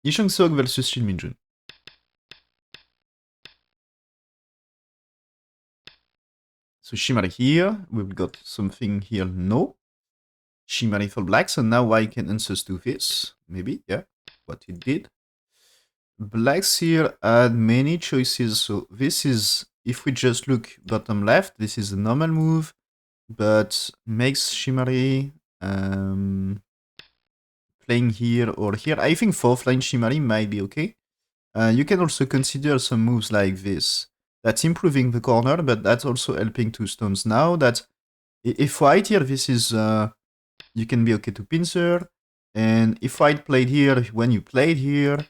Changseok versus Shin Minjun. So Shimari here, we've got something here, no. Shimari for black, so now white can answer to this, maybe, yeah, what it did. Blacks here had many choices, so this is, if we just look bottom left, this is a normal move, but makes Shimari playing here or here. I think 4th line Shimari might be okay. You can also consider some moves like this. That's improving the corner, but that's also helping 2 stones. Now that if white here, this is you can be okay to pincer, and if white played here when you played here,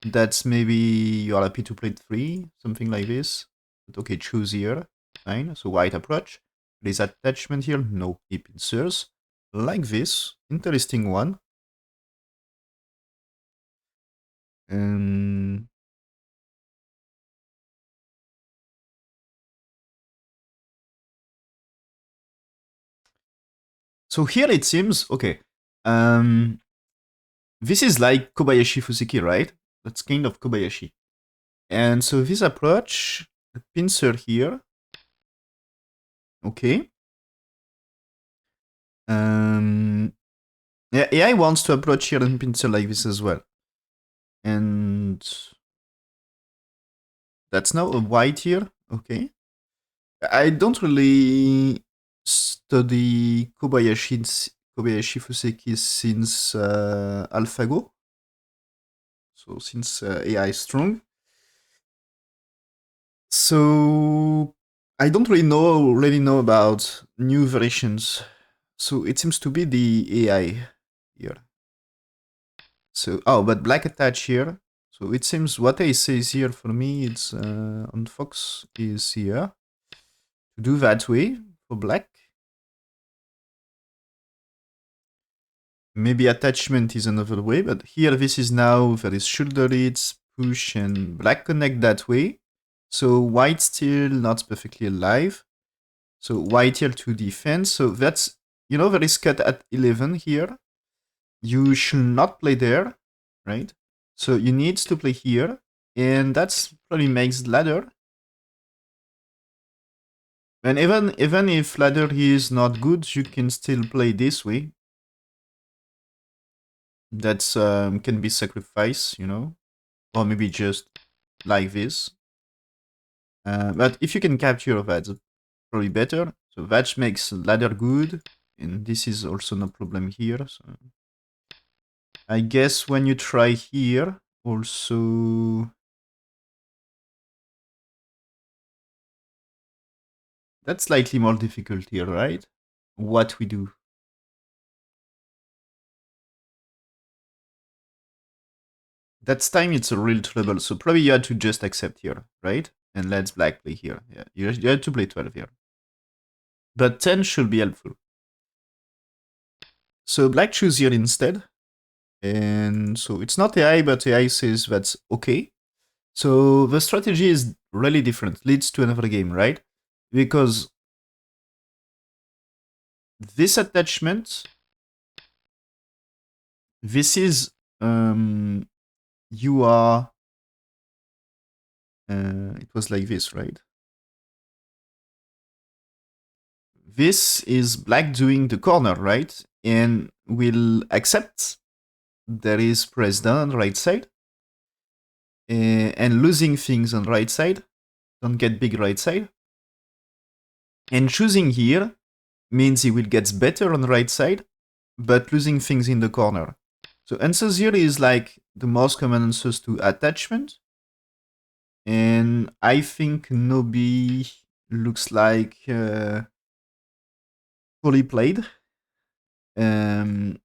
that's maybe you're happy to play 3, something like this. But okay, choose here, fine. So white approach. There's attachment here, no, he pincers. Like this, interesting one. Um, so here it seems, okay, this is like Kobayashi Fuseki, right? That's kind of Kobayashi. And so this approach, the pincer here, okay. Yeah, AI wants to approach here and pincer like this as well. And that's now a white here, okay. I don't really study Kobayashi Fuseki since AlphaGo. So since AI is strong. So I don't really know about new versions. So it seems to be the AI here. So but black attach here. So it seems what I says here for me, it's on Fox is here to do that way for black. Maybe attachment is another way, but here this is now there is shoulder hits, push, and black connect that way. So white still not perfectly alive. So white here to defend. So that's, there is cut at 11 here. You should not play there, right? So you need to play here. And that's probably makes ladder. And even if ladder is not good, you can still play this way. That's can be sacrifice, or maybe just like this. But if you can capture that, probably better. So that makes ladder good, and this is also no problem here. So I guess when you try here, also that's slightly more difficult here, right? What we do. That's time it's a real trouble, so probably you had to just accept here, right? And let's black play here. Yeah, you had to play 12 here. But 10 should be helpful. So black choose here instead. And so it's not AI, but AI says that's okay. So the strategy is really different, leads to another game, right? Because this attachment, this is, you are, it was like this, right? This is black doing the corner, right? And will accept there is press down on the right side. And losing things on the right side. Don't get big right side. And choosing here means he will get better on the right side, but losing things in the corner. So answer here is like the most common answers to attachment. And I think Nobi looks like fully played. And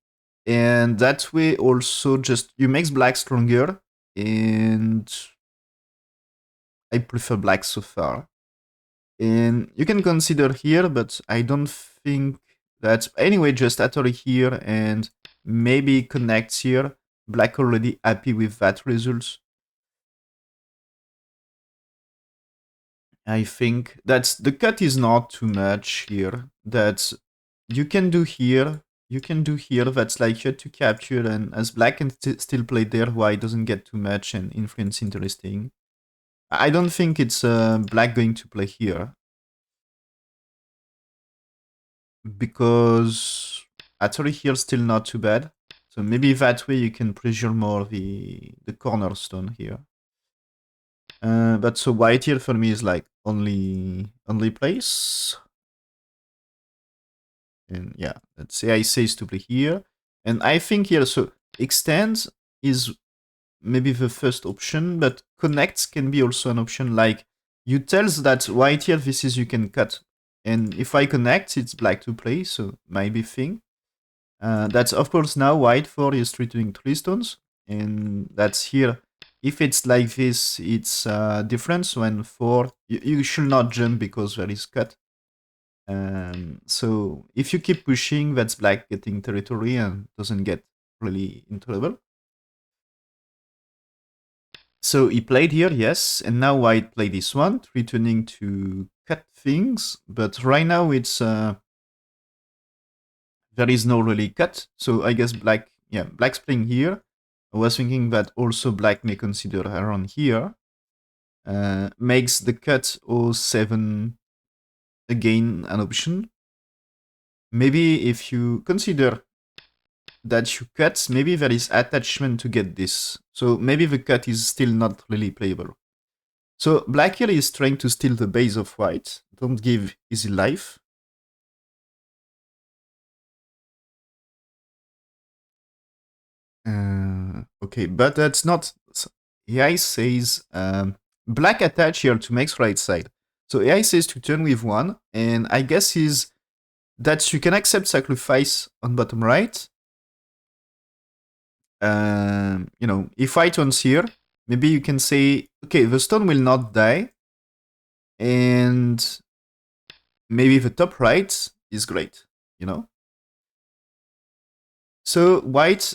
that way also just you makes black stronger, and I prefer black so far. And you can consider here, but I don't think that anyway, just atory here and maybe connects here. Black already happy with that result. I think that's the cut is not too much here. That you can do here. you can do here that's like you have to capture, and as black can still play there, white doesn't get too much and influence interesting. I don't think it's black going to play here because actually here still not too bad. So maybe that way you can pressure more the cornerstone here. But so white here for me is like only place. And yeah, let's say I says to play here. And I think here, so extends is maybe the first option, but connects can be also an option. Like you tells that white here, this is you can cut. And if I connect, it's black to play, so maybe thing. That's of course now white for is treating 3 stones. And that's here. If it's like this, it's different. So when 4, you should not jump because there is cut. So if you keep pushing, that's black getting territory and doesn't get really in trouble. So he played here, yes, and now white played this one, returning to cut things, but right now it's there is no really cut, so I guess black, yeah, black's playing here. I was thinking that also black may consider around here, makes the cut 07 again an option. Maybe if you consider that you cut, maybe there is attachment to get this. So maybe the cut is still not really playable. So black here is trying to steal the base of white. Don't give easy life. Okay, but that's not... AI says black attach here to max right side. So AI says to turn with 1, and I guess is that you can accept sacrifice on bottom right. You know, if white turns here, maybe you can say, okay, the stone will not die, and maybe the top right is great, you know? So white,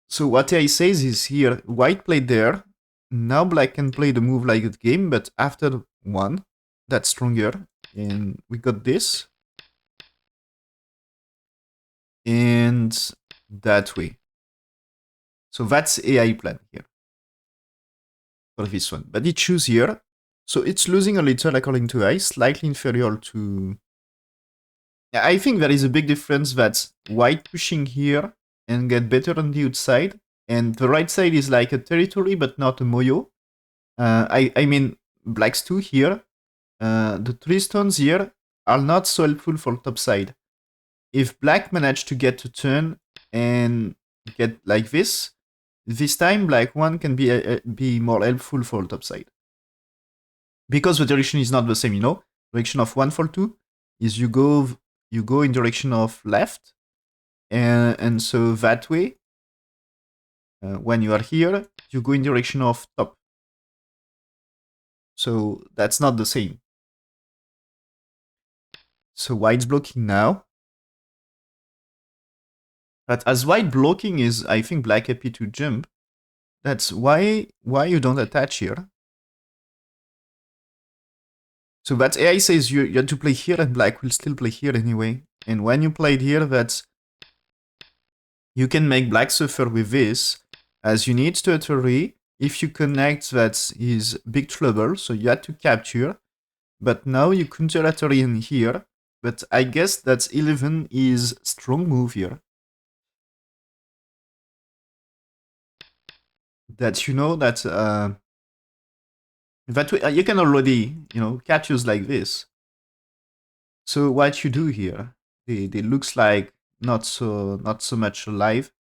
so what I says is here, white played there, now black can play the move like a game, but after 1, that's stronger, and we got this, and that way. So that's AI plan here for this one, but it choose here, so it's losing a little according to AI, slightly inferior to... I think there is a big difference that white pushing here and get better on the outside, and the right side is like a territory but not a moyo. I mean, black's 2 here, the 3 stones here are not so helpful for top side. If black managed to get to turn and get like this time black 1 can be more helpful for top side. Because the direction is not the same, you know? Direction of 1 for 2 is you go in direction of left, and so that way, when you are here, you go in direction of top. So that's not the same. So white's blocking now. But as white blocking is, I think, black happy to jump. That's why you don't attach here. So that AI says you have to play here and black will still play here anyway. And when you played here, that's... You can make black suffer with this, as you need territory. If you connect, that is big trouble, so you had to capture. But now you counter territory in here. But I guess that 11 is strong move here. That you know that way, you can already, you know, captures like this. So what you do here, they looks like not so much alive.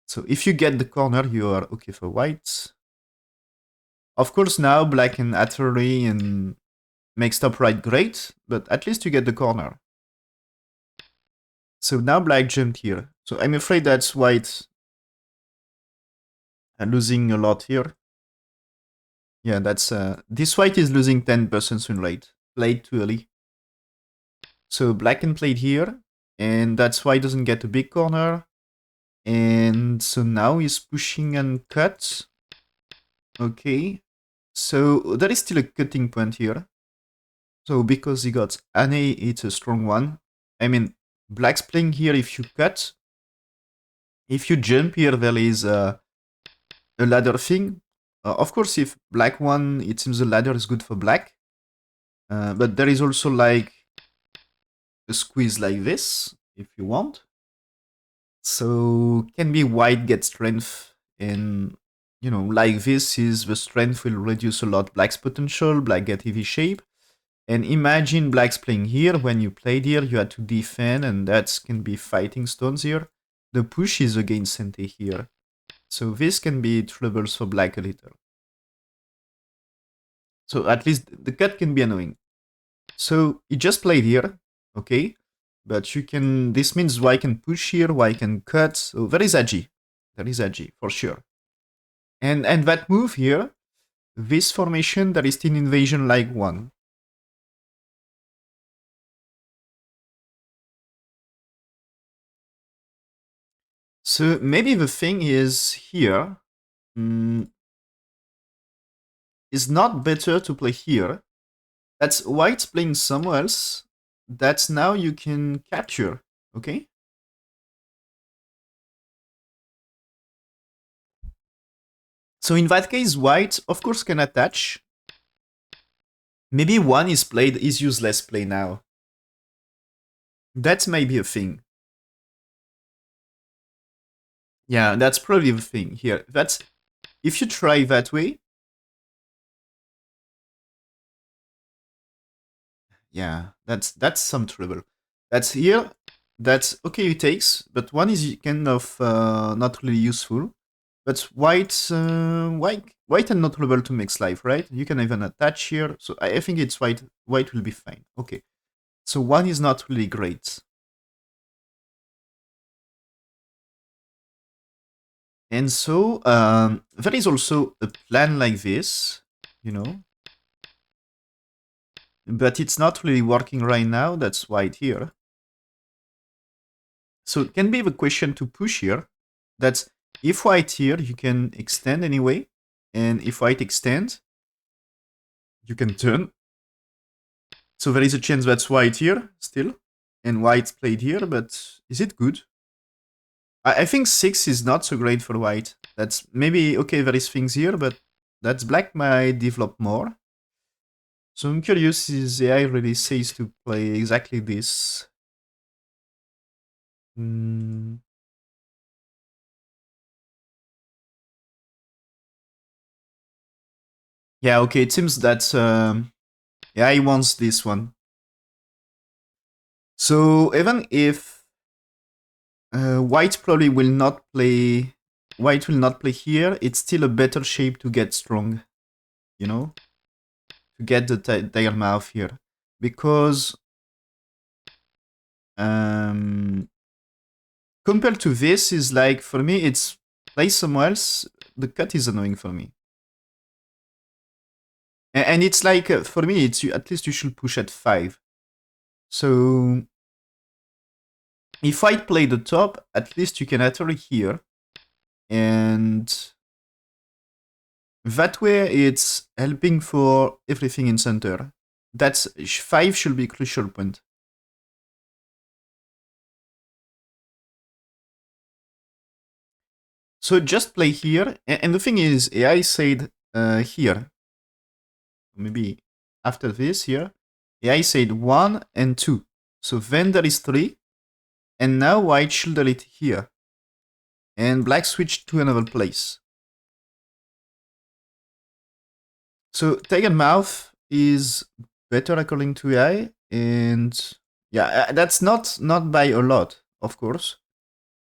So if you get the corner, you are okay for white. Of course, now black and artillery and makes top right great, but at least you get the corner. So now black jumped here. So I'm afraid that's white losing a lot here. Yeah, that's this white is losing 10% win rate. Played too early. So black can play here, and that's why he doesn't get a big corner. And so now he's pushing and cut. Okay. So there is still a cutting point here. So because he got an A, it's a strong one. I mean, black's playing here if you cut. If you jump here, there is a ladder thing. Of course, if black won, it seems the ladder is good for black. But there is also like a squeeze like this, if you want. So can be white gets strength, and like this is the strength will reduce a lot black's potential, black get heavy shape. And imagine black's playing here. When you played here, you had to defend, and that can be fighting stones here. The push is against Sente here. So this can be troubles for black a little. So at least the cut can be annoying. So he just played here, okay? But you can, this means white can push here, white can cut. So there is agi. There is agi, for sure. And that move here, this formation, there is still invasion like one. So maybe the thing is here, is not better to play here. That's white's playing somewhere else. That's now you can capture, okay? So in that case, white, of course, can attach. Maybe one is played, is useless play now. That's maybe a thing. Yeah, that's probably the thing here. That's, if you try that way, yeah, that's some trouble. That's here, that's okay, it takes, but one is kind of not really useful. But white and not able to make life, right? You can even attach here. So I think it's white. White will be fine. Okay. So one is not really great. And so there is also a plan like this, but it's not really working right now. That's white here. So it can be the question to push here. That's if white here, you can extend anyway. And if white extends, you can turn. So there is a chance that's white here still. And white played here, but is it good? I think 6 is not so great for white. That's maybe, okay, there is things here, but that's black might develop more. So I'm curious, is AI really says to play exactly this? Yeah, okay, it seems that AI wants this one. So even if white probably will not play, white will not play here, it's still a better shape to get strong, to get the tiger mouth here. Because compared to this is like, for me, it's play somewhere else. The cut is annoying for me. And it's like, for me, it's at least you should push at 5. So if I play the top, at least you can enter here. And that way it's helping for everything in center. That's 5 should be crucial point. So just play here. And the thing is, AI said here, maybe after this here, AI said 1 and 2. So then there is 3. And now white should delete here. And black switched to another place. So Tiger Mouth is better according to AI. And yeah, that's not by a lot, of course.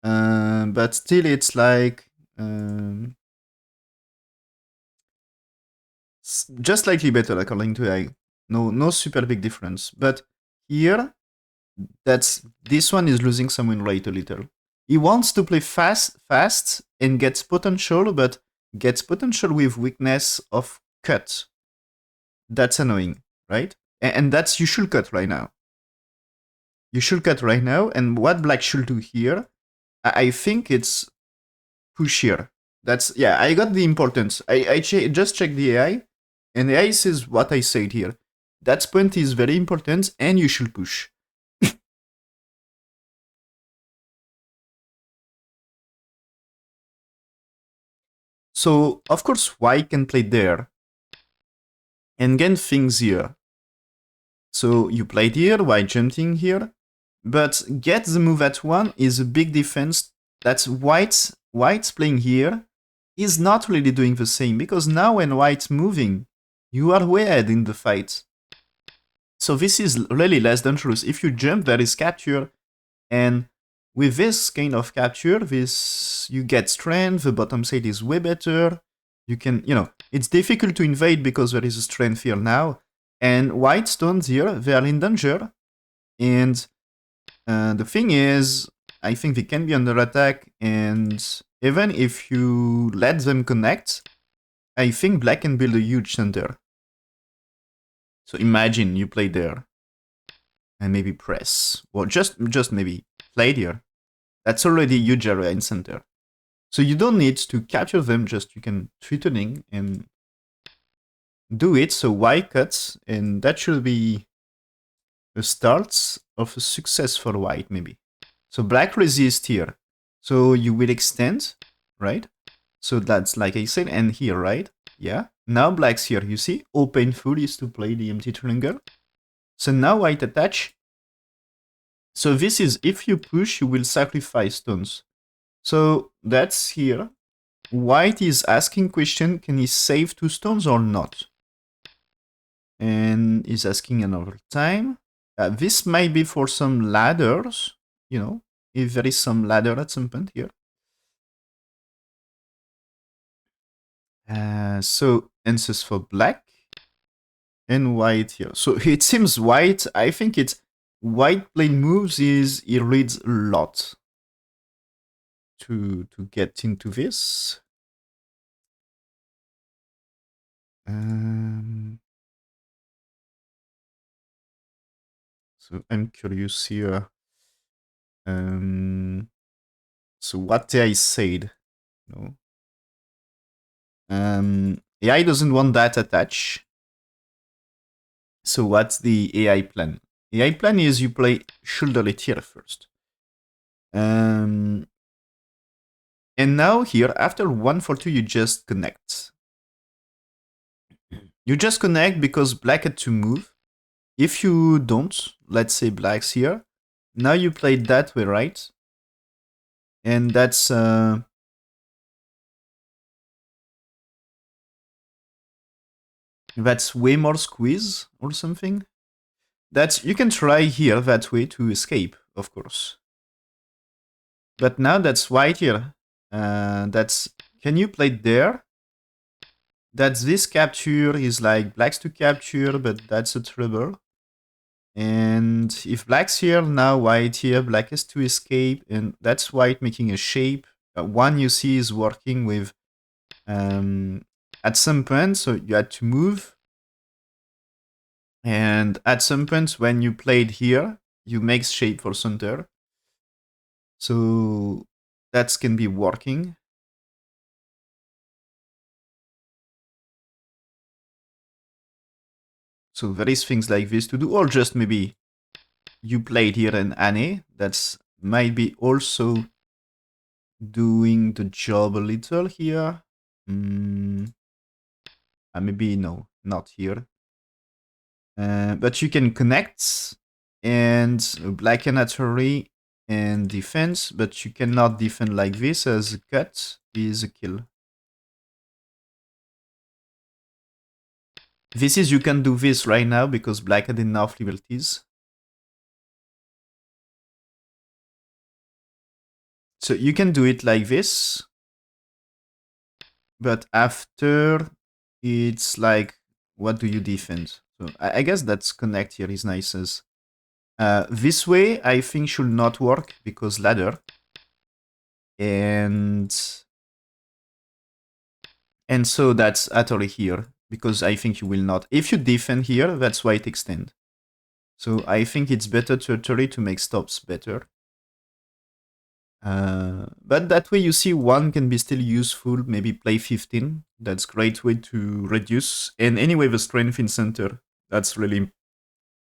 But still it's like just slightly better according to AI. No super big difference. But here, this one is losing some win rate a little. He wants to play fast and gets potential, but gets potential with weakness of cut. That's annoying, right? And that's, you should cut right now. You should cut right now, and what black should do here, I think it's push here. That's, yeah, I got the importance. I just checked the AI, and the AI says what I said here. That point is very important, and you should push. So, of course, white can play there and gain things here. So you played here, white jumping here, but get the move at 1 is a big defense. That's white's playing here is not really doing the same, because now when white's moving, you are way ahead in the fight. So this is really less dangerous. If you jump, there is capture, and with this kind of capture, this you get strength, the bottom side is way better. You can, it's difficult to invade because there is a strength here now, and white stones here, they are in danger, and the thing is, I think they can be under attack, and even if you let them connect, I think black can build a huge center. So imagine you play there, and maybe press, or just maybe play here. That's already a huge area in center. So you don't need to capture them, just you can threatening and do it. So white cuts, and that should be the start of a success for white, maybe. So black resist here. So you will extend, right? So that's like I said, and here, right? Yeah. Now black's here, you see? How painful is to play the empty triangle. So now white attach. So this is, if you push, you will sacrifice stones. So that's here. White is asking question, can he save 2 stones or not? And is asking another time. This might be for some ladders, if there is some ladder at some point here. So answers for black and white here. So it seems white, I think it's white playing moves is he reads a lot to get into this. So I'm curious here. So what AI said, no. AI doesn't want that attach. So what's the AI plan? AI plan is you play shoulderlet here first. And now here, after 1-4-2, you just connect. You just connect because black had to move. If you don't, let's say black's here, now you play that way, right? And that's way more squeeze or something. That's, you can try here that way to escape, of course. But now that's white here. That's, can you play there? That's this capture is like black's to capture, but that's a trouble. And if black's here, now white here, black has to escape, and that's white making a shape. One you see is working with at some point, so you had to move. And at some point when you played here, you make shape for center. So that can be working. So there is things like this to do, or just maybe you played here an Anne. That's might be also doing the job a little here. Maybe no, not here. But you can connect and black and naturally and defense, but you cannot defend like this, as a cut is a kill. This is, you can do this right now because black had enough liberties. So you can do it like this, but after it's like, what do you defend? So I guess that's connect here is nice as this way I think should not work because ladder, and so that's utterly here because I think you will not. If you defend here, that's why it extend. So I think it's better to utterly to make stops better. But that way you see one can be still useful, maybe play 15. That's great way to reduce. And anyway, the strength in center, that's really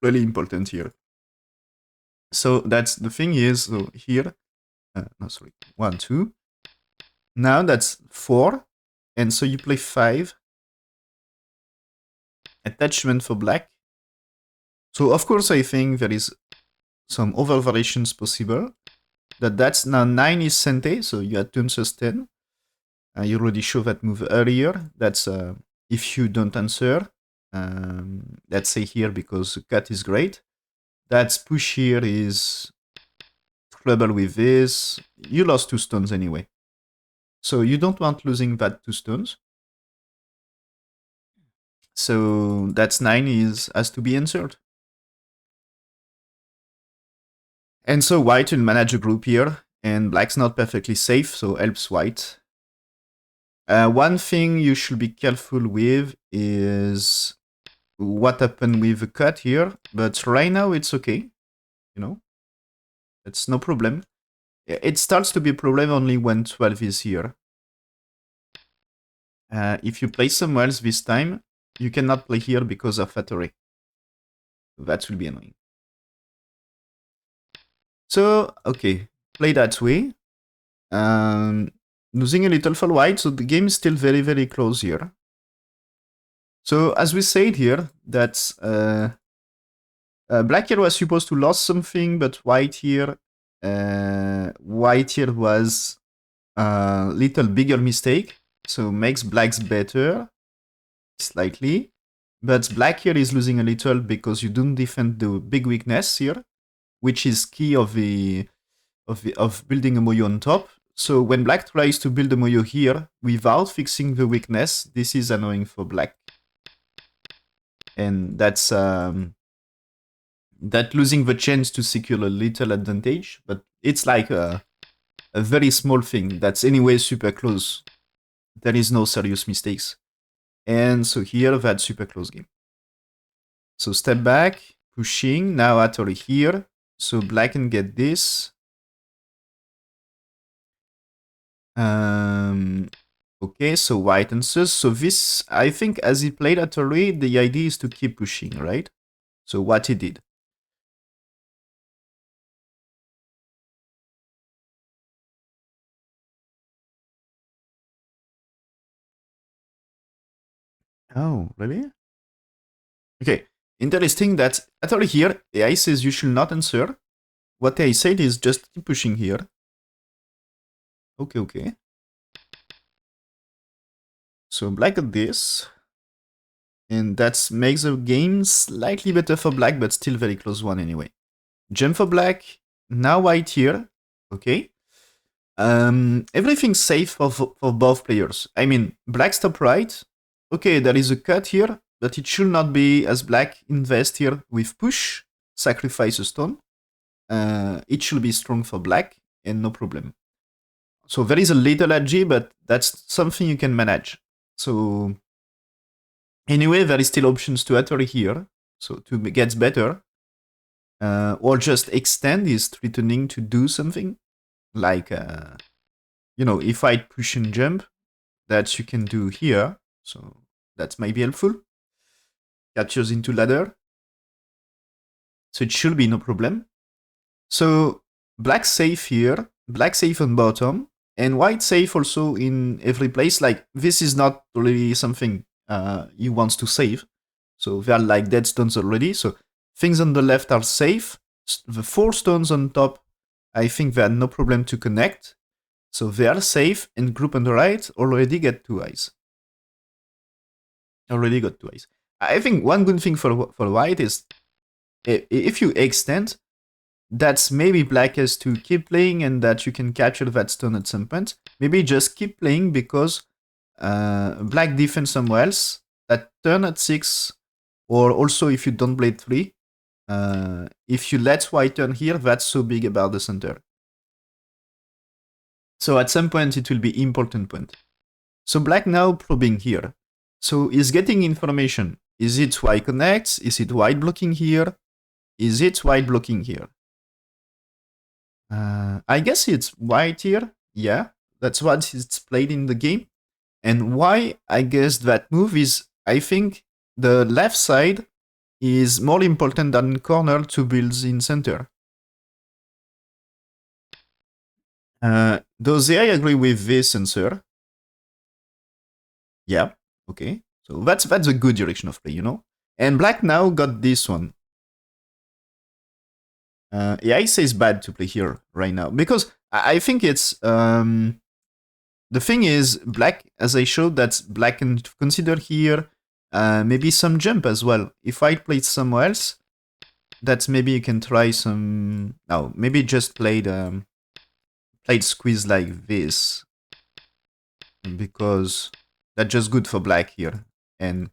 really important here. So that's the thing is, so here, no, sorry, 1, 2. Now that's 4. And so you play 5. Attachment for black. So of course I think there is some other variations possible. That's now 9 is Sente, so you had turn sustain. You already showed that move earlier. That's if you don't answer. Let's say here because cut is great. That's push here is trouble with this. You lost 2 stones anyway. So you don't want losing that 2 stones. So that's 9 has to be answered. And so white will manage a group here, and black's not perfectly safe, so helps white. One thing you should be careful with is what happened with the cut here, but right now it's okay, you know? It's no problem. It starts to be a problem only when 12 is here. If you play somewhere else this time, you cannot play here because of Fattory. That will be annoying. So, okay, play that way. Losing a little for white, so the game is still very, very close here. So, as we said here, that black here was supposed to lose something, but white here was a little bigger mistake, so makes black's better, slightly. But black here is losing a little because you don't defend the big weakness here, which is key of building a Moyo on top. So when black tries to build a Moyo here without fixing the weakness, this is annoying for black. And that's that losing the chance to secure a little advantage, but it's like a very small thing that's anyway super close. There is no serious mistakes. And so here, that's super close game. So step back, pushing, now Atari here. So black can get this. Okay, so white answers. So this, I think as he played Atari, the idea is to keep pushing, right? So what he did. Oh, really? Okay, interesting that Atari here, AI says you should not answer. What I said is just keep pushing here. Okay, okay. So black got this. And that makes the game slightly better for black, but still very close one anyway. Jump for black. Now white here. Okay. Everything's safe for both players. I mean, black's top right. Okay, there is a cut here, but it should not be as black invest here with push, sacrifice a stone. It should be strong for black and no problem. So there is a little edgy, but that's something you can manage. So anyway, there is still options to enter here, so to get better. Or just extend is threatening to do something. Like, if I push and jump, that you can do here. So that might be helpful. Captures into ladder. So it should be no problem. So black safe here, black safe on bottom, and white safe also in every place. Like, this is not really something he wants to save. So they are like dead stones already. So things on the left are safe. The 4 stones on top, I think they had no problem to connect. So they are safe, and group on the right already get 2 eyes. Already got 2 eyes. I think one good thing for white is if you extend, that's maybe black has to keep playing and that you can capture that stone at some point. Maybe just keep playing because black defends somewhere else. That turn at 6, or also if you don't play 3, if you let white turn here, that's so big about the center. So at some point it will be important point. So black now probing here. So he's getting information. Is it white connects? Is it white blocking here? Is it white blocking here? I guess it's white here. Yeah, that's what it's played in the game. And why I guess that move is, I think the left side is more important than corner to build in center. Does I agree with this answer? Yeah. Okay. So that's a good direction of play, you know. And black now got this one. AI says bad to play here right now because I think it's the thing is black, as I showed, that black can consider here maybe some jump as well. If I played somewhere else, that maybe you can try some. No, maybe just played squeeze like this because that's just good for black here. And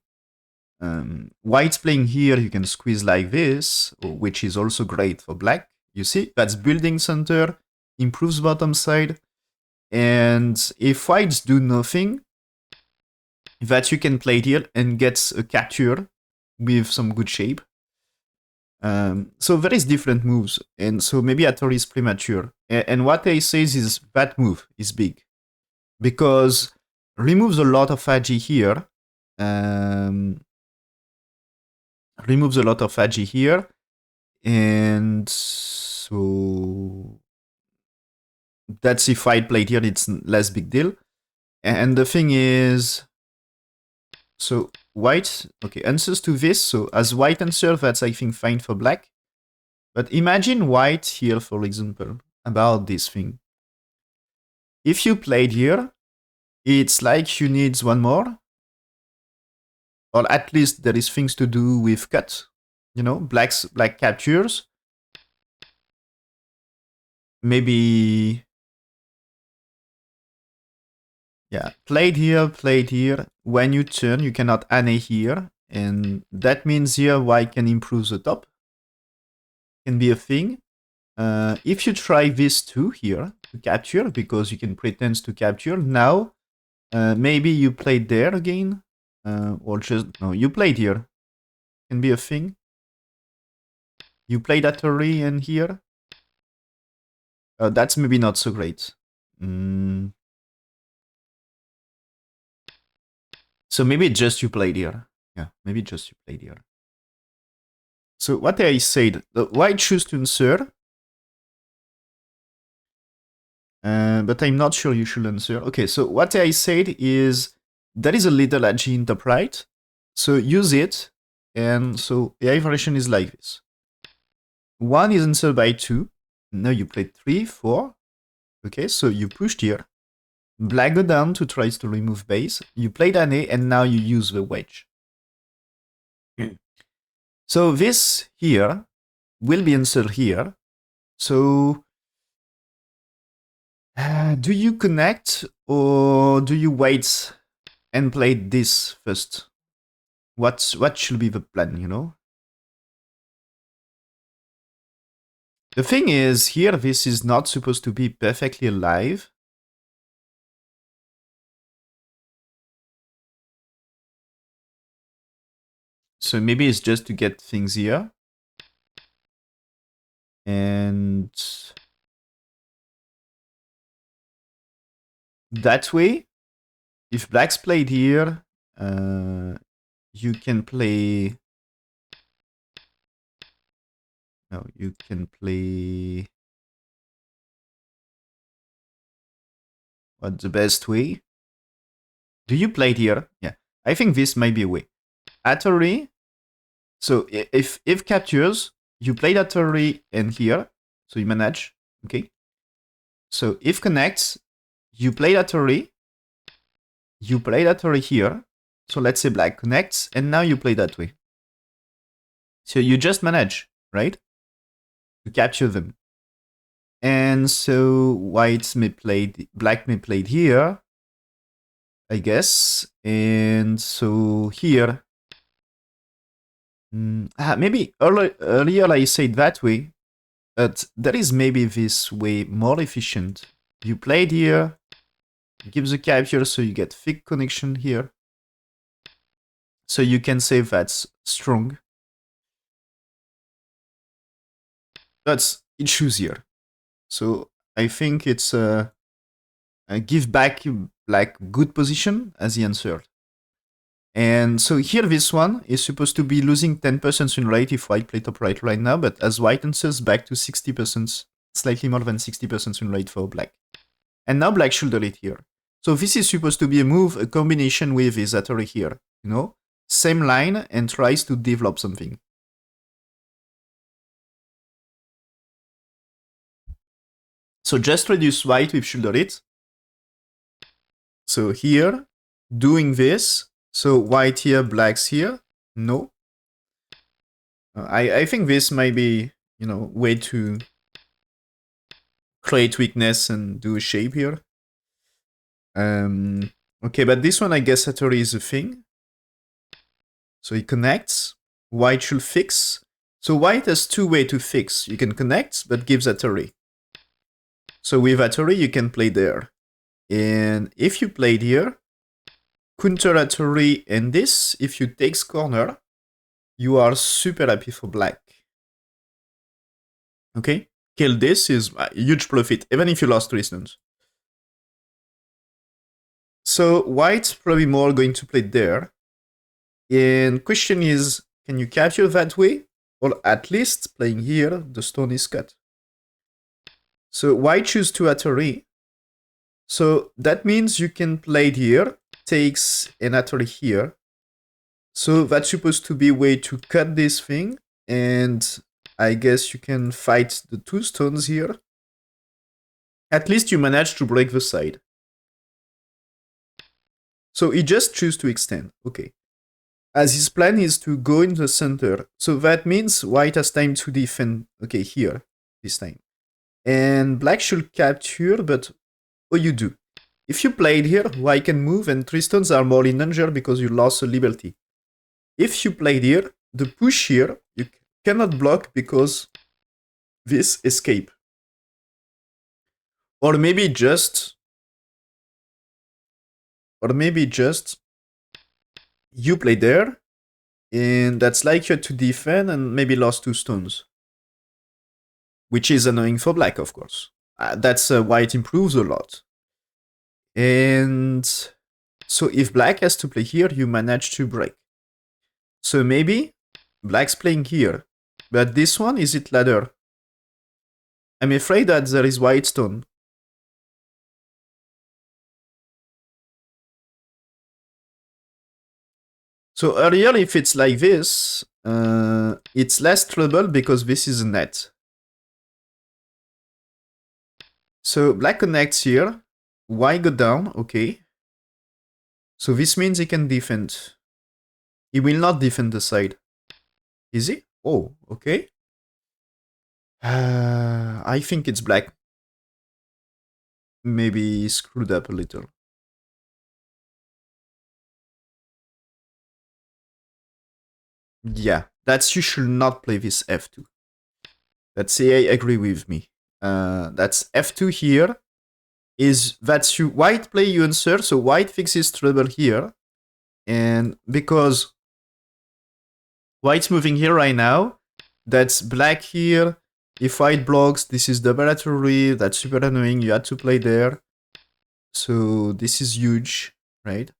white's playing here, you can squeeze like this, which is also great for black. You see, that's building center, improves bottom side. And if whites do nothing, that you can play here and get a capture with some good shape. So there is different moves, and so maybe Atori is premature. And what I say is that move is big because removes a lot of agi here. Removes a lot of agi here, and so that's if I played here, it's less big deal. And the thing is, so white, okay, answers to this. So as white answer, that's I think fine for black. But imagine white here, for example, about this thing. If you played here, it's like you need one more, or at least there is things to do with cut. You know, black captures. Maybe, yeah, played here. When you turn, you cannot ane here, and that means here white can improve the top. Can be a thing. If you try this too here to capture, because you can pretend to capture, now maybe you played there again, or just, no, you played here. Can be a thing. You played Atari and here. That's maybe not so great. So maybe just you played here. Yeah, maybe just you played here. So what I said, why choose to answer? But I'm not sure you should answer. Okay, so what I said is there is a little agi in top right. So use it. And so AI variation is like this. 1 is answered by 2. Now you played 3, 4. Okay, so you pushed here. Black go down to try to remove base. You played an A, and now you use the wedge. So this here will be answered here. So do you connect or do you wait and play this first? What should be the plan, you know? The thing is, here this is not supposed to be perfectly alive. So maybe it's just to get things here. And that way, if black's played here, you can play... No, you can play... What's the best way? Do you play it here? Yeah, I think this might be a way. Atari. So if captures, you play Atari and here, so you manage. Okay. So if connects, you play Atari. You play Atari here. So let's say black connects, and now you play that way. So you just manage, right? To capture them. And so white may played, black may played here, I guess. And so here, maybe earlier I said that way, but there is maybe this way more efficient. You played here, give the capture so you get thick connection here. So you can say that's strong. That's issues here. So I think it's give back like good position as he answered. And so here this one is supposed to be losing 10% win rate if white play top right right now, but as white answers back to 60%, slightly more than 60% win rate for black. And now black shoulder it here. So this is supposed to be a move, a combination with his Atari here, you know? Same line and tries to develop something. So just reduce white with shoulder it. So here, doing this, so white here, blacks here, no. I think this might be, you know, way to create weakness and do a shape here. Okay, but this one I guess Hattori is a thing. So he connects. White should fix. So white has two ways to fix. You can connect, but gives Hattori. So with Hattori, you can play there. And if you played here, counter Hattori and this, if you takes corner, you are super happy for black. Okay? Kill this is a huge profit, even if you lost 3 stones. So white's probably more going to play there. And question is, can you capture that way? Or at least playing here, the stone is cut. So white choose to Atari. So that means you can play it here, takes an Atari here. So that's supposed to be a way to cut this thing. And I guess you can fight the 2 stones here. At least you managed to break the side. So he just choose to extend. Okay. As his plan is to go in the center. So that means white has time to defend. Okay, here. This time. And black should capture, but what you do? If you played here, white can move and 3 stones are more in danger because you lost a liberty. If you played here, the push here, you cannot block because this escape. Or maybe just you play there, and that's like you had to defend and maybe lost 2 stones. Which is annoying for black, of course. That's why it improves a lot. And so if black has to play here, you manage to break. So maybe black's playing here. But this one, is it ladder? I'm afraid that there is white stone. So earlier, if it's like this, it's less trouble because this is a net. So black connects here. White go down, okay. So this means he can defend. He will not defend the side. Is he? Oh, okay. I think it's black. Maybe screwed up a little. Yeah, that's you should not play this f2. That's I agree with me. That's f2 here. Is that you white play you answer, so white fixes trouble here. And because white's moving here right now, that's black here. If white blocks, this is double Atari, that's super annoying, you had to play there. So this is huge, right?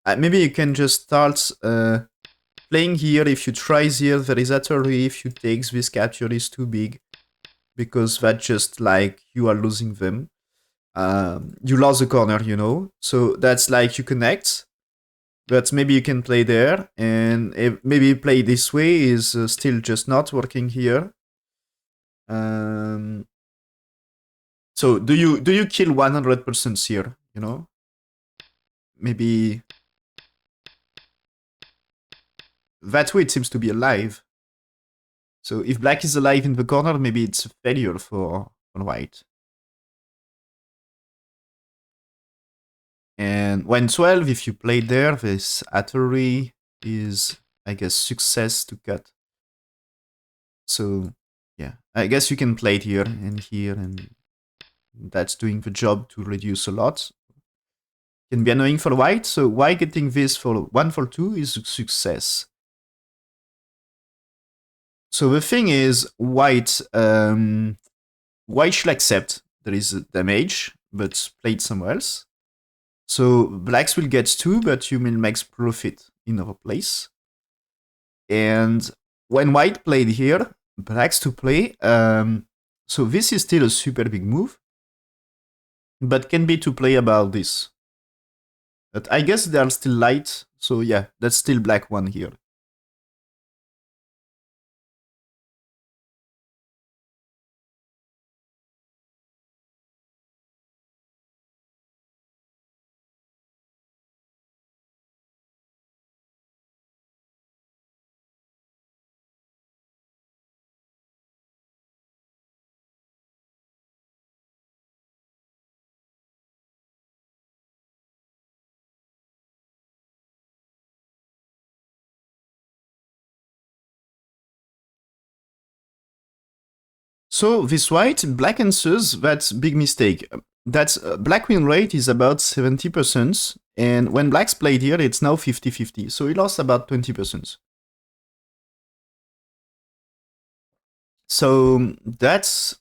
Maybe you can just start playing here. If you try here, there is Atari. If you take this capture is too big. Because that just like you are losing them. You lost the corner, you know. So that's like you connect. But maybe you can play there. And maybe play this way is still just not working here. So do you kill 100% here, you know? Maybe that way it seems to be alive. So if black is alive in the corner, maybe it's a failure for white. And when 12, if you play there, this Atari is, I guess, success to cut. So yeah, I guess you can play it here, and that's doing the job to reduce a lot. Can be annoying for white, so white getting this for 1 for 2 is a success. So the thing is, white should accept there is a damage, but play it somewhere else. So blacks will get 2, but you will make profit. in our place. And when white played here, black's to play. So this is still a super big move, but can be to play about this. But I guess they are still light, so yeah, that's still black one here. So this white, black answers, that's big mistake. That's black win rate is about 70%, and when black's played here, it's now 50-50. So he lost about 20%. So that's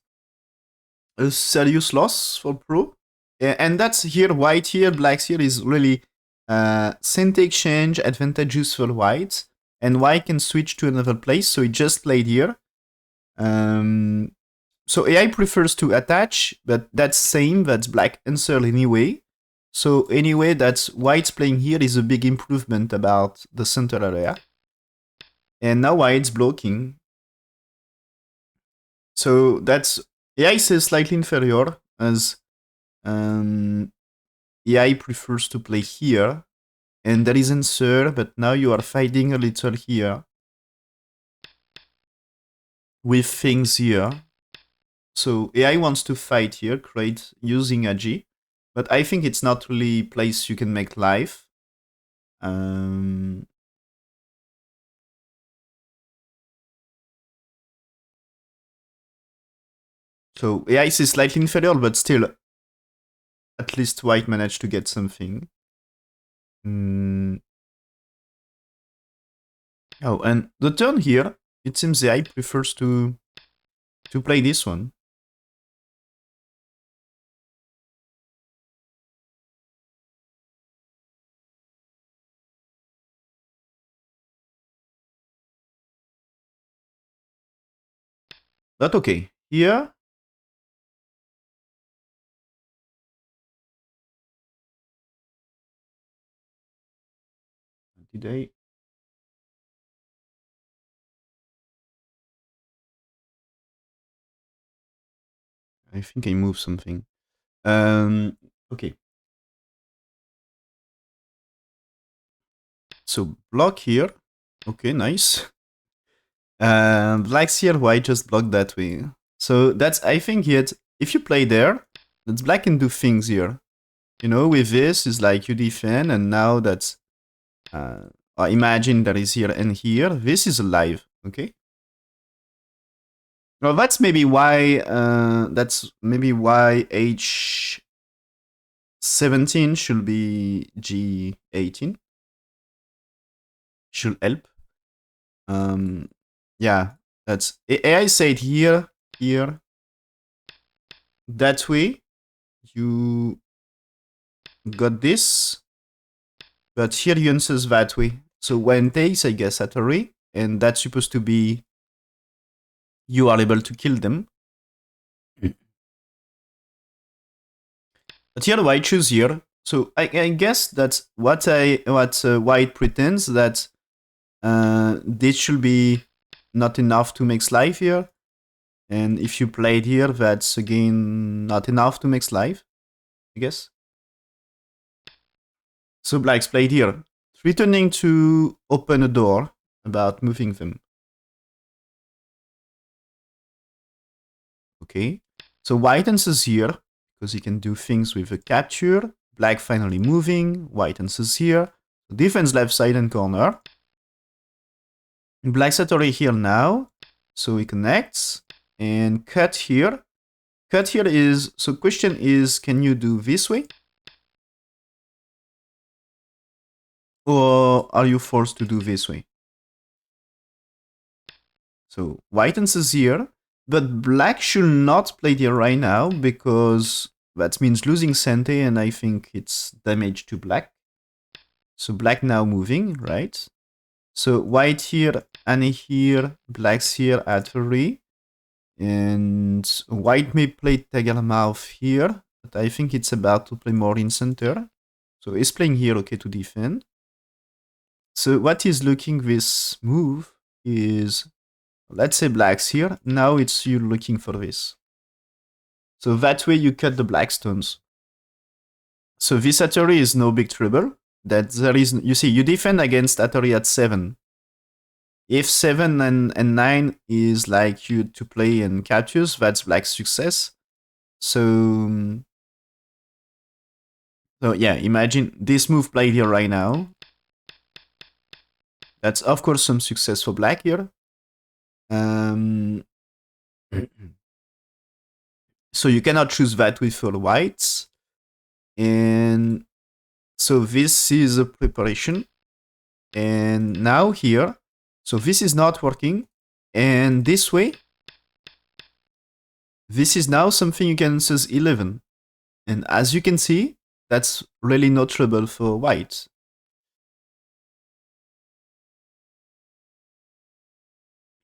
a serious loss for pro. And that's here, white here, blacks here is really center exchange advantageous for white. And white can switch to another place, so he just played here. So AI prefers to attach, but that's same, that's black answer anyway. So anyway, that's white's playing here is a big improvement about the center area. And now white's blocking. So that's AI says slightly inferior as AI prefers to play here. And that is answer, but now you are fighting a little here with things here. So AI wants to fight here, create using AG, but I think it's not really a place you can make life. So AI is slightly inferior, but still, at least white managed to get something. Oh, and the turn here, it seems AI prefers to play this one. But okay, here. Did I think I moved something. Okay. So block here. Okay, nice. Black's here, white just blocked that way. So that's, I think, yet if you play there, that's black can do things here. You know, with this is like you defend, and now that's imagine that is here and here. This is alive, okay? Well, that's maybe why H17 should be G18. Should help. Yeah, that's AI said here, here. That way, you got this, but here you answers that way. So when takes, I guess, at array, and that's supposed to be you are able to kill them. But here white choose here. So I guess that's what white pretends that this should be not enough to make life here. And if you played here, that's again not enough to make life, I guess. So black's played here, threatening to open a door about moving them. Okay, so white answers here, because he can do things with a capture. Black finally moving, white answers here. Defense left side and corner. Black's at already here now, so he connects. And cut here. Cut here is, so question is, can you do this way? Or are you forced to do this way? So white answers here, but black should not play here right now because that means losing Sente, and I think it's damage to black. So black now moving, right? So white here, and here, black's here at 3. And white may play Tagalmouth here, but I think it's about to play more in center. So he's playing here, okay, to defend. So what he's looking this move is, let's say black's here. Now it's you looking for this. So that way you cut the black stones. So this Atari is no big trouble. That there is, you see, you defend against Atari at 7. If 7 and 9 is like you to play and captures, that's black's success. So yeah, imagine this move played here right now. That's of course some success for black here. So you cannot choose that with all whites. And so this is a preparation. And now here, so this is not working. And this way, this is now something you can says 11. And as you can see, that's really no trouble for white.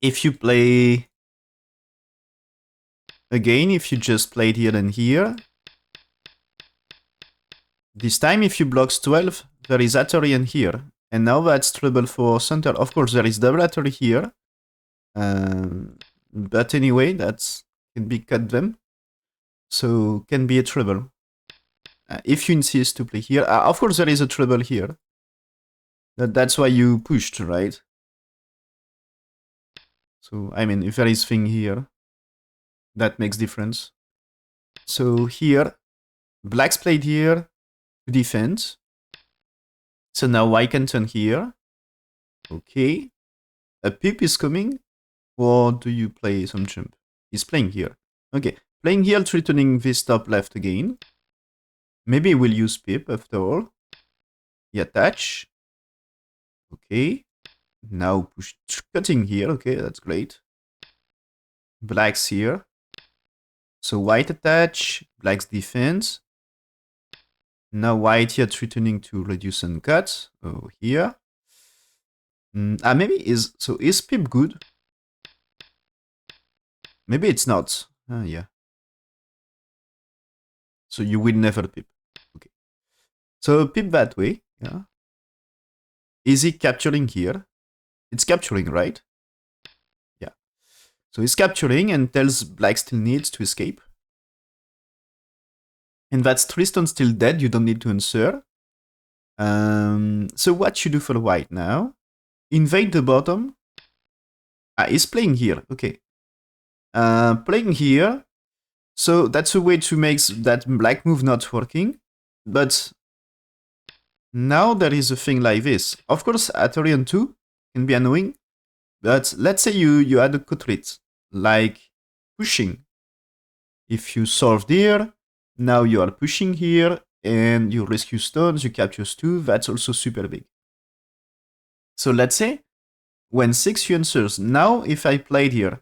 If you play again, if you just played here and here, this time if you blocks 12, there is Atari in here. And now that's trouble for center. Of course, there is double Atari here. But anyway, that can be cut them. So can be a trouble. If you insist to play here. Of course, there is a trouble here. That's why you pushed, right? So, I mean, if there is thing here, that makes difference. So here, black's played here to defend. So now white can turn here. Okay. A pip is coming. Or do you play some jump? He's playing here. Okay. Playing here, returning this top left again. Maybe we'll use pip after all. He attach. Okay. Now push cutting here. Okay, that's great. Black's here. So white attach. Black's defense. Now white here returning to reduce and cut. Oh, here. Maybe is pip good? Maybe it's not. Yeah. So you will never pip. Okay. So pip that way. Yeah. Is he capturing here? It's capturing, right? Yeah. So he's capturing and tells black still needs to escape. And that's Tristan still dead. You don't need to answer. So what you do for white now? Invade the bottom. He's playing here. Okay. Playing here. So that's a way to make that black move not working. But now there is a thing like this. Of course, Atorian 2 can be annoying. But let's say you had a cutlet, like pushing. If you solved here, now you are pushing here, and you rescue stones, you capture 2, that's also super big. So let's say, when 6 you answers, now if I played here,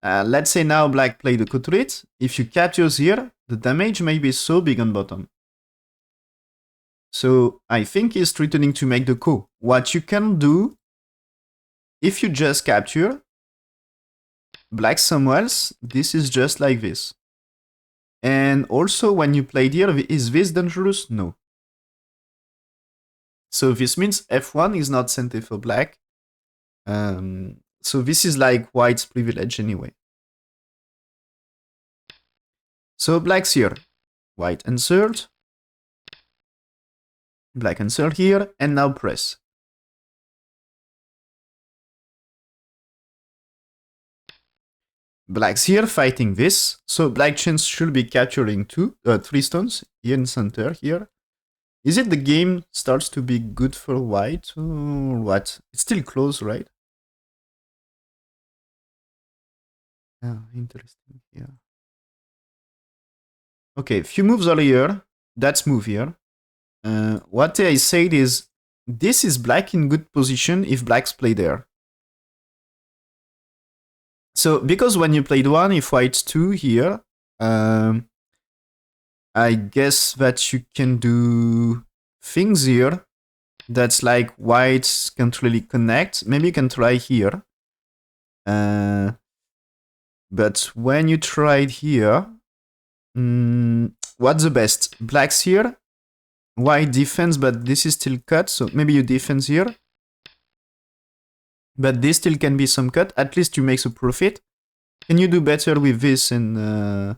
let's say now black played a cutlet, if you captures here, the damage may be so big on bottom. So I think he's threatening to make the ko. What you can do, if you just capture, black somewhere else, this is just like this. And also when you played here, is this dangerous? No. So this means F1 is not center for black. So this is like white's privilege anyway. So black's here. White insert. Black insert here, and now press. Black's here fighting this. So black chance should be capturing 3 stones here in center here. Is it the game starts to be good for white or what? It's still close, right? Yeah, interesting. Yeah. Okay, few moves earlier. That's move here. What I said is, this is black in good position if blacks play there. So, because when you played 1, if white's 2 here, I guess that you can do things here that's like white can't really connect. Maybe you can try here. But when you try it here, what's the best? Black's here, white defense, but this is still cut, so maybe you defense here. But this still can be some cut, at least you make a profit. Can you do better with this and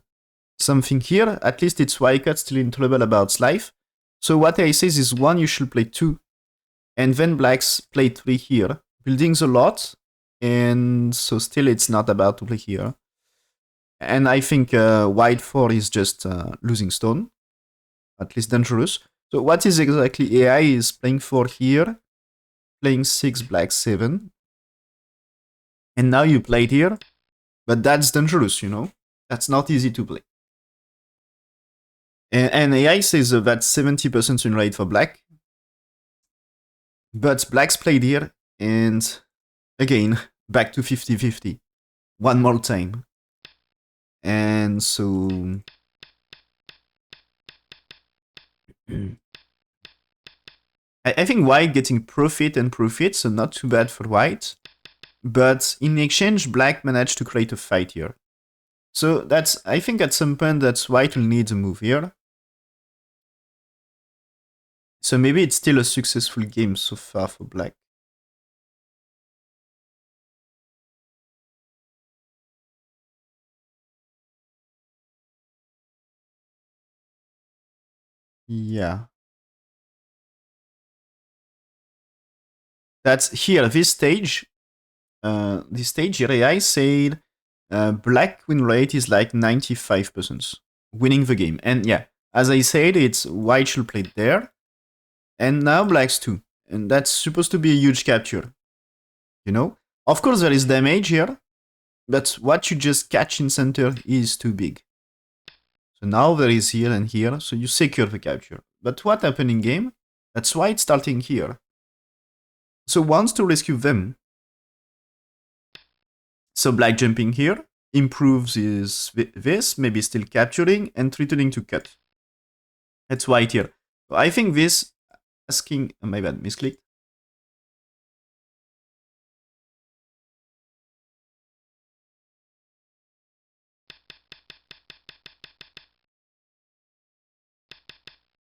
something here? At least it's white cut, still in trouble about life. So what I say is one, you should play 2. And then blacks play 3 here. Buildings a lot, and so still it's not about to play here. And I think white 4 is just losing stone, at least dangerous. So what is exactly AI is playing 4 here, playing 6, black 7. And now you played here, but that's dangerous, you know? That's not easy to play. And AI says that's 70% win rate for black. But black's played here, and again, back to 50-50. One more time. And so... I think white getting profit and profit, so not too bad for white. But in exchange, black managed to create a fight here. So that's, I think at some point that's white will need a move here. So maybe it's still a successful game so far for black. Yeah. That's here, this stage here, AI said black win rate is like 95%, winning the game. And yeah, as I said, it's white should play there, and now black's too. And that's supposed to be a huge capture, you know? Of course there is damage here, but what you just catch in center is too big. So now there is here and here, so you secure the capture. But what happened in game? That's why it's starting here. So wants to rescue them. So black jumping here improves his this, maybe still capturing and returning to cut. That's white here. So I think this asking, my bad, misclicked.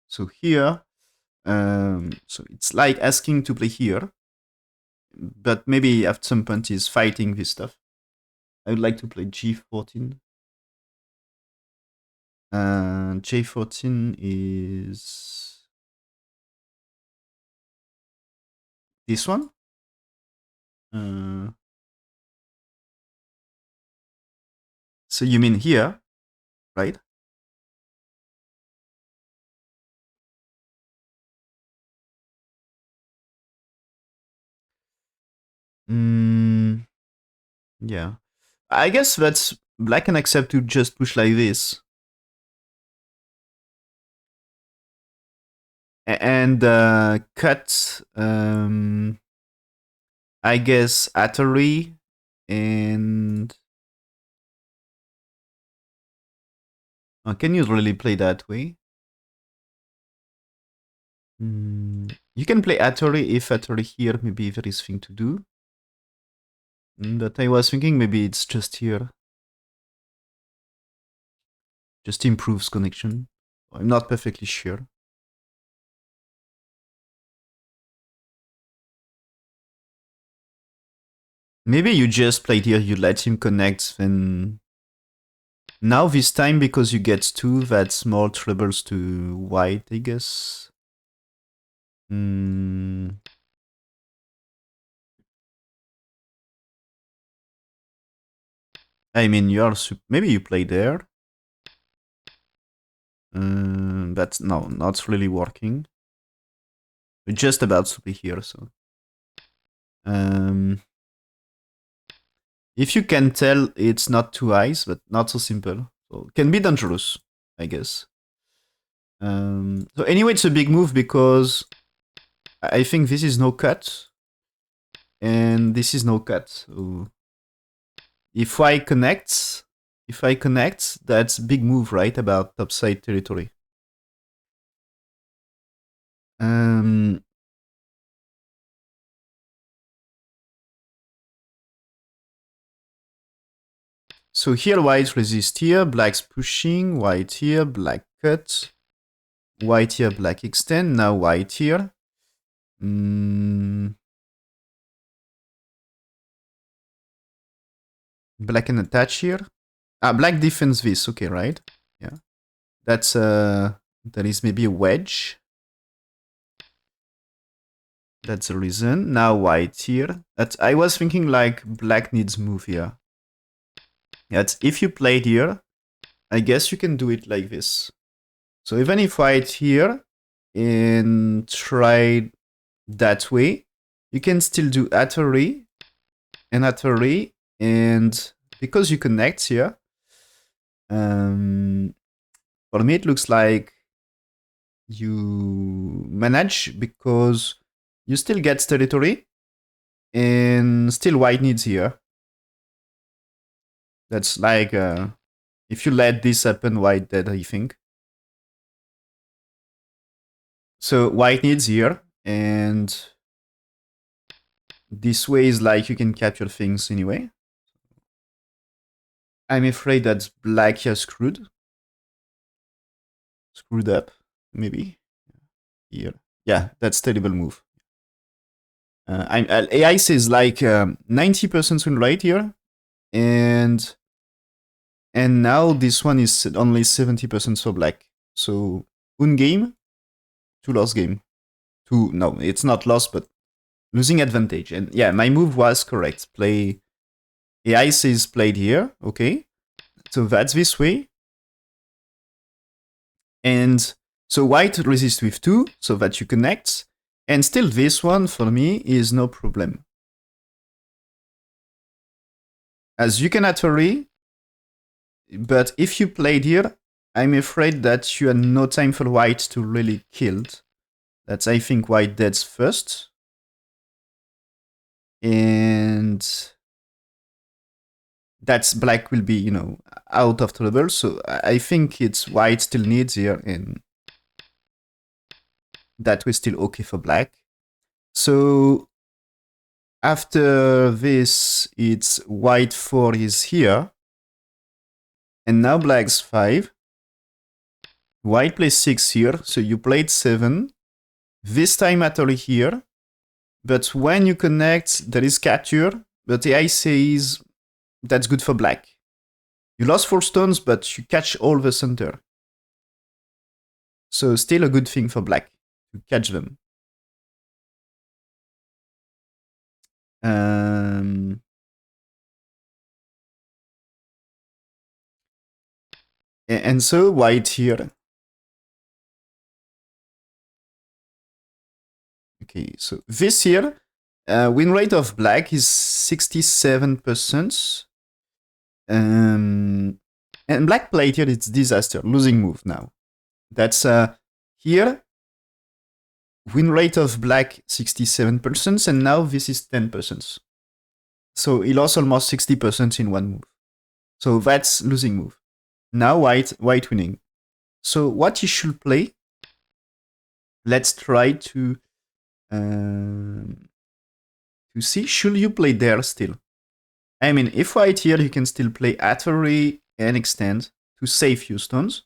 So here, so it's like asking to play here, but maybe at some point is fighting this stuff. I would like to play G14. J14 is this one. So you mean here, right? Yeah. I guess that's black can accept to just push like this. And cut, I guess, Atari and... can you really play that way? You can play Atari if Atari here, maybe there is thing to do. But I was thinking maybe it's just here. Just improves connection. I'm not perfectly sure. Maybe you just played here, you let him connect, then... Now this time, because you get 2, that's more troubles to white, I guess. I mean, maybe you play there. That's not really working. We're just about to be here, so... if you can tell, it's not too eyes, but not so simple. So it can be dangerous, I guess. So anyway, it's a big move because I think this is no cut. And this is no cut. So if I connect, that's big move, right? About topside territory. So here white resist here, black's pushing, white here, black cut, white here, black extend, now white here. Black can attach here. Black defends this, okay, right? Yeah. That's there is maybe a wedge. That's the reason. Now white here. I was thinking like black needs move here. That's if you played here, I guess you can do it like this. So even if white here and try that way, you can still do Atari and Atari, and because you connect here, for me it looks like you manage because you still get territory and still white needs here. That's like if you let this happen, white dead, I think. So white needs here, and this way is like you can capture things anyway. I'm afraid that black here screwed up, maybe here. Yeah, that's terrible move. AI says like 90% win rate here, and now this one is only 70% for black. So one game, two lost game. No, it's not lost, but losing advantage. And yeah, my move was correct. Play AI says played here, okay. So that's this way. And so white resist with 2, so that you connect. And still this one, for me, is no problem. As you can Atari, but if you played here, I'm afraid that you had no time for white to really kill. That's, I think, white deads first. And that's black will be, you know, out of trouble. So I think it's white still needs here, and that was still okay for black. So after this, it's white 4 is here. And now black's 5. White plays 6 here, so you played 7. This time Atari here. But when you connect, there is capture. But the AI says that's good for black. You lost 4 stones, but you catch all the center. So still a good thing for black to catch them. And so white here. Okay, so this here, win rate of black is 67%. And black played here, it's disaster, losing move now. That's here, win rate of black 67%, and now this is 10%. So he lost almost 60% in one move. So that's losing move. Now white winning. So what he should play? Let's try to see. Should you play there still? I mean, if white here, you can still play Atari and extend to save few stones.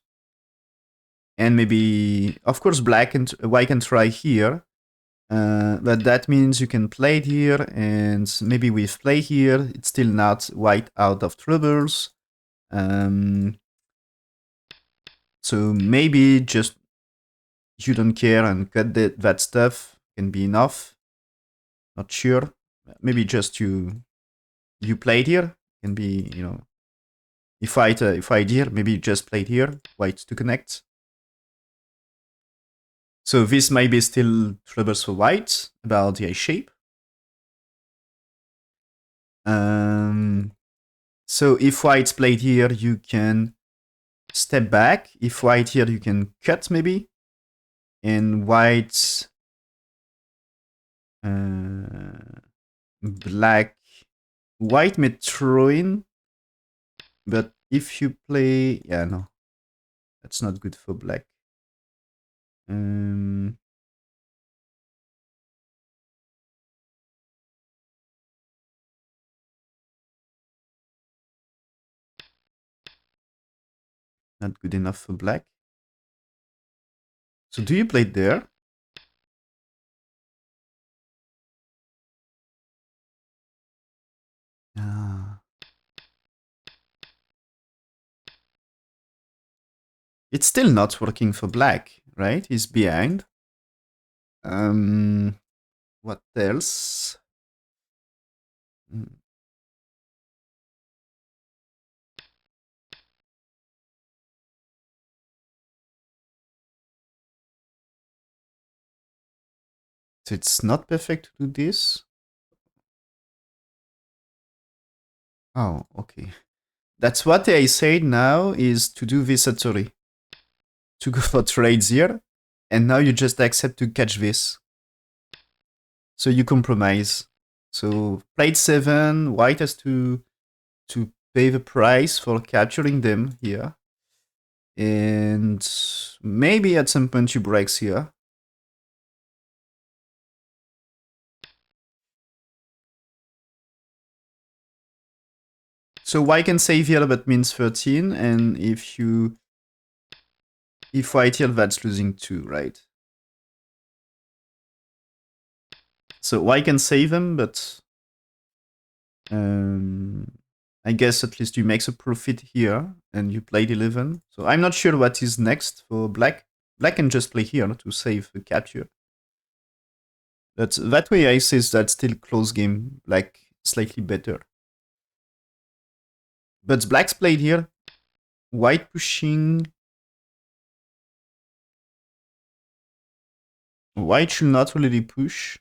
And maybe, of course, black and white can try here. But that means you can play it here, and maybe with play here, it's still not white out of troubles. So maybe just you don't care and cut that stuff can be enough. Not sure. Maybe just you played here can be, you know, if I here, maybe just played here, white to connect. So this might be still troubles for white about the eye shape. So if white's played here, you can step back. If white here, you can cut maybe. And white, black, white may throw in. But if you play, yeah, no, that's not good for black. Not good enough for black. So do you play it there? Ah. It's still not working for black, right? He's behind. What else? Mm. So it's not perfect to do this. Oh, okay. That's what I said now is to do this at 30. To go for trades here. And now you just accept to catch this. So you compromise. So played 7, white has to pay the price for capturing them here. And maybe at some point you breaks here. So white can save here, that means 13. And if white here, that's losing 2, right? So white can save them, but I guess at least you make a profit here and you played 11. So I'm not sure what is next for black. Black can just play here to save the capture. That way I say that's still close game, black slightly better. But black's played here. White pushing. White should not really push.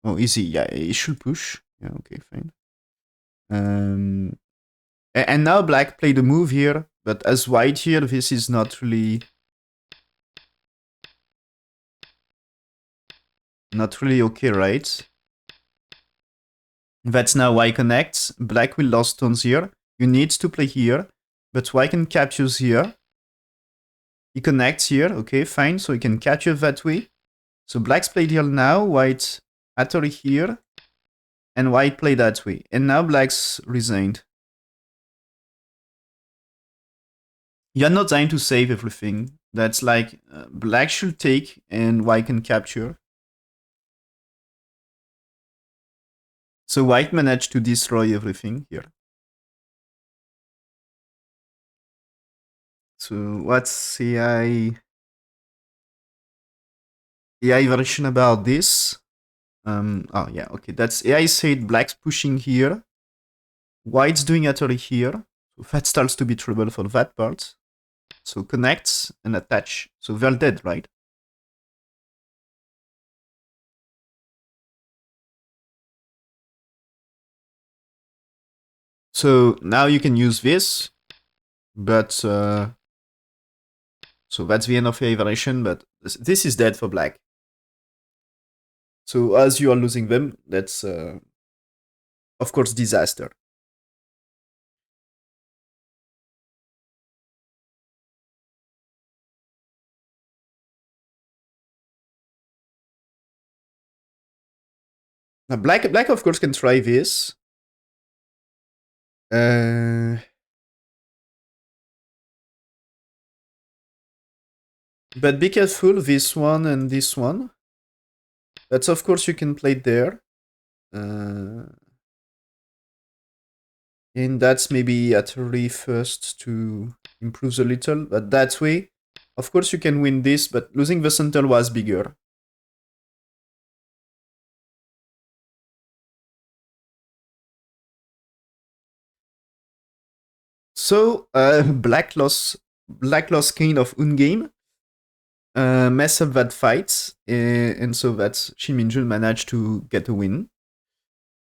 Oh, easy. Yeah, he should push. Yeah, okay, fine. And now black played a move here, but as white here, this is not really okay, right? That's now white connects. Black will lose stones here. You need to play here, but white can capture here. He connects here, okay, fine. So he can capture that way. So black's played here now, white Atari here, and white played that way. And now black's resigned. You have no time to save everything. That's like black should take and white can capture. So white managed to destroy everything here. So what's AI version about this? Oh yeah, okay. That's AI said black's pushing here. White's doing Atari here. So that starts to be trouble for that part. So connects and attach. So they're dead, right? So now you can use this, but so that's the end of the variation, but this is dead for black. So as you are losing them, that's of course disaster. Now black of course can try this. But be careful, this one and this one. But of course you can play it there. And that's maybe at early first to improve a little, but that way, of course you can win this, but losing the center was bigger. So black lost kind of game, mess up that fight, and so that Shin Minjun managed to get a win.